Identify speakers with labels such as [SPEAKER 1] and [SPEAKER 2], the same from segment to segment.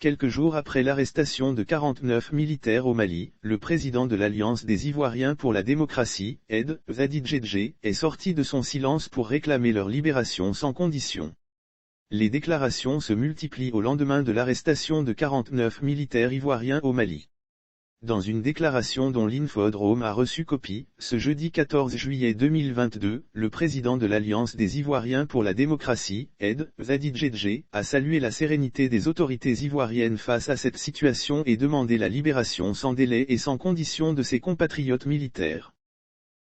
[SPEAKER 1] Quelques jours après l'arrestation de 49 militaires au Mali, le président de l'Alliance des Ivoiriens pour la démocratie, Aid Zadi Djedje, est sorti de son silence pour réclamer leur libération sans condition. Les déclarations se multiplient au lendemain de l'arrestation de 49 militaires ivoiriens au Mali. Dans une déclaration dont l'Infodrome a reçu copie, ce jeudi 14 juillet 2022, le président de l'Alliance des Ivoiriens pour la démocratie, Aid Zadi Djedje, a salué la sérénité des autorités ivoiriennes face à cette situation et demandé la libération sans délai et sans condition de ses compatriotes militaires.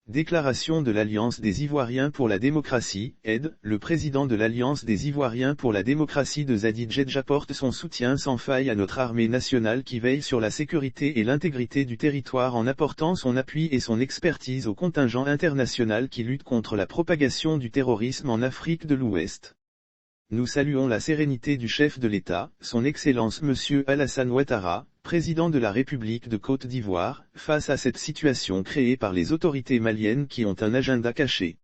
[SPEAKER 1] Déclaration de l'Alliance des Ivoiriens pour la démocratie, Aid, le président de l'Alliance des Ivoiriens pour la démocratie de Zadi Djedje apporte son soutien sans faille à notre armée nationale qui veille sur la sécurité et l'intégrité du territoire en apportant son appui et son expertise au contingent international qui lutte contre la propagation du terrorisme en Afrique de l'Ouest. Nous saluons la sérénité du chef de l'État, son Excellence Monsieur Alassane Ouattara, président de la République de Côte d'Ivoire, face à cette situation créée par les autorités maliennes qui ont un agenda caché.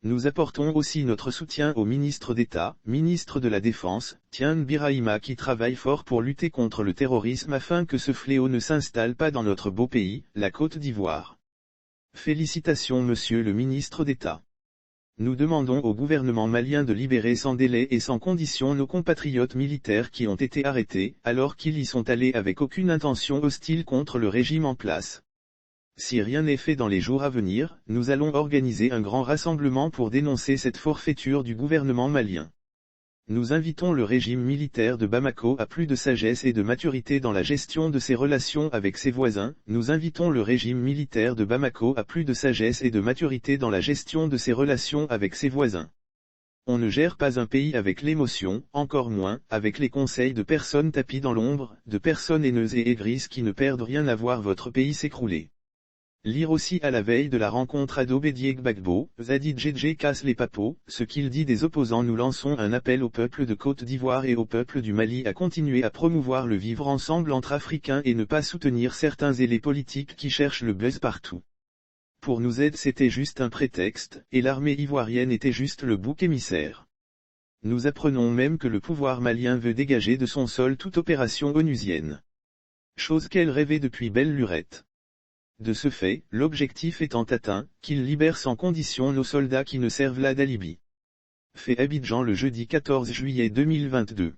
[SPEAKER 1] Nous apportons aussi notre soutien au ministre d'État, ministre de la Défense, Tian Birahima qui travaille fort pour lutter contre le terrorisme afin que ce fléau ne s'installe pas dans notre beau pays, la Côte d'Ivoire. Félicitations Monsieur le ministre d'État. Nous demandons au gouvernement malien de libérer sans délai et sans condition nos compatriotes militaires qui ont été arrêtés, alors qu'ils y sont allés avec aucune intention hostile contre le régime en place. Si rien n'est fait dans les jours à venir, nous allons organiser un grand rassemblement pour dénoncer cette forfaiture du gouvernement malien. Nous invitons le régime militaire de Bamako à plus de sagesse et de maturité dans la gestion de ses relations avec ses voisins. Nous invitons le régime militaire de Bamako à plus de sagesse et de maturité dans la gestion de ses relations avec ses voisins. On ne gère pas un pays avec l'émotion, encore moins, avec les conseils de personnes tapies dans l'ombre, de personnes haineuses et aigrisses qui ne perdent rien à voir votre pays s'écrouler. Lire aussi à la veille de la rencontre Adobédié Gbagbo, Zadi Djedje casse les papeaux, ce qu'il dit des opposants. Nous lançons un appel au peuple de Côte d'Ivoire et au peuple du Mali à continuer à promouvoir le vivre ensemble entre Africains et ne pas soutenir certains élits politiques qui cherchent le buzz partout. Pour nous aider c'était juste un prétexte, et l'armée ivoirienne était juste le bouc émissaire. Nous apprenons même que le pouvoir malien veut dégager de son sol toute opération onusienne. Chose qu'elle rêvait depuis belle lurette. De ce fait, l'objectif étant atteint, qu'il libère sans condition nos soldats qui ne servent là d'alibi. Fait Abidjan le jeudi 14 juillet 2022.